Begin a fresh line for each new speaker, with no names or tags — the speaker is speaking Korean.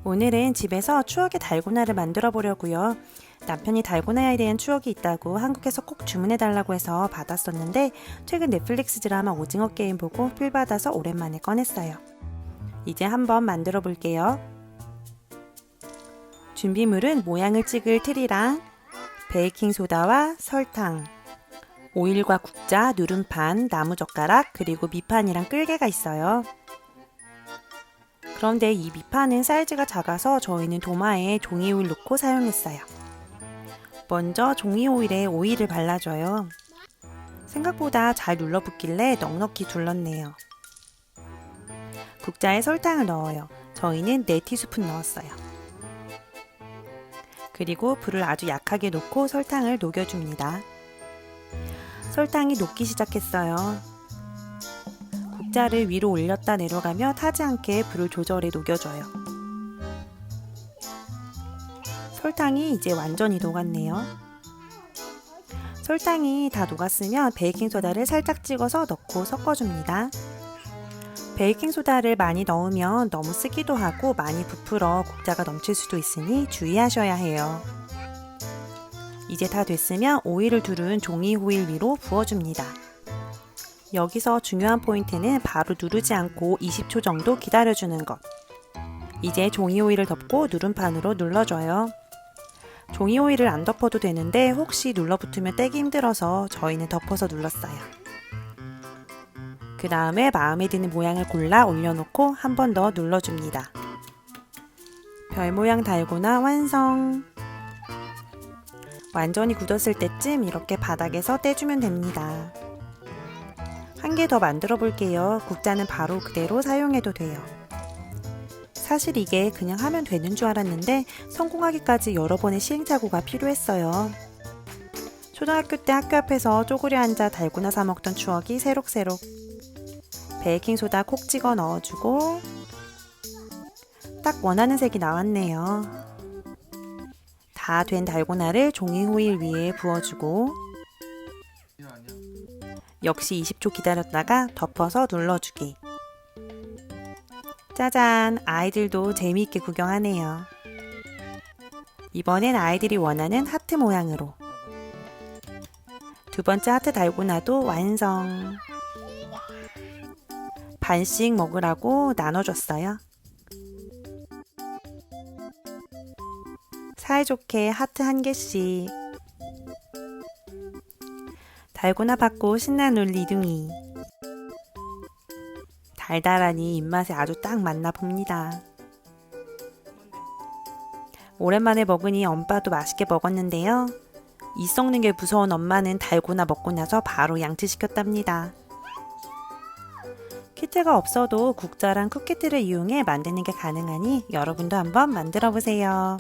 오늘은 집에서 추억의 달고나를 만들어 보려고요. 남편이 달고나에 대한 추억이 있다고 한국에서 꼭 주문해 달라고 해서 받았었는데 최근 넷플릭스 드라마 오징어 게임 보고 필 받아서 오랜만에 꺼냈어요. 이제 한번 만들어 볼게요. 준비물은 모양을 찍을 틀이랑 베이킹소다와 설탕, 오일과 국자, 누름판, 나무젓가락, 그리고 밑판이랑 끌개가 있어요. 그런데 이 밑판은 사이즈가 작아서 저희는 도마에 종이 오일 넣고 사용했어요. 먼저 종이 오일에 오일을 발라줘요. 생각보다 잘 눌러붙길래 넉넉히 둘렀네요. 국자에 설탕을 넣어요. 저희는 4티스푼 넣었어요. 그리고 불을 아주 약하게 놓고 설탕을 녹여줍니다. 설탕이 녹기 시작했어요. 국자를 위로 올렸다 내려가며 타지 않게 불을 조절해 녹여줘요. 설탕이 이제 완전히 녹았네요. 설탕이 다 녹았으면 베이킹소다를 살짝 찍어서 넣고 섞어줍니다. 베이킹소다를 많이 넣으면 너무 쓰기도 하고 많이 부풀어 국자가 넘칠 수도 있으니 주의하셔야 해요. 이제 다 됐으면 오일을 두른 종이 호일 위로 부어줍니다. 여기서 중요한 포인트는 바로 누르지 않고 20초 정도 기다려주는 것. 이제 종이 호일을 덮고 누름판으로 눌러줘요. 종이 호일을 안 덮어도 되는데 혹시 눌러붙으면 떼기 힘들어서 저희는 덮어서 눌렀어요. 그 다음에 마음에 드는 모양을 골라 올려놓고 한 번 더 눌러줍니다. 별 모양 달고나 완성! 완전히 굳었을 때쯤 이렇게 바닥에서 떼주면 됩니다. 한 개 더 만들어 볼게요. 국자는 바로 그대로 사용해도 돼요. 사실 이게 그냥 하면 되는 줄 알았는데 성공하기까지 여러 번의 시행착오가 필요했어요. 초등학교 때 학교 앞에서 쪼그려 앉아 달고나 사 먹던 추억이 새록새록. 베이킹소다 콕 찍어 넣어주고 딱 원하는 색이 나왔네요. 다 된 달고나를 종이 호일 위에 부어주고 역시 20초 기다렸다가 덮어서 눌러주기. 짜잔! 아이들도 재미있게 구경하네요. 이번엔 아이들이 원하는 하트 모양으로. 두 번째 하트 달고나도 완성! 반씩 먹으라고 나눠줬어요. 사이좋게 하트 한 개씩. 달고나 받고 신나 놀 리둥이. 달달하니 입맛에 아주 딱 맞나 봅니다. 오랜만에 먹으니 엄빠도 맛있게 먹었는데요. 이 썩는 게 무서운 엄마는 달고나 먹고 나서 바로 양치시켰답니다. 키트가 없어도 국자랑 쿠키틀을 이용해 만드는 게 가능하니 여러분도 한번 만들어 보세요.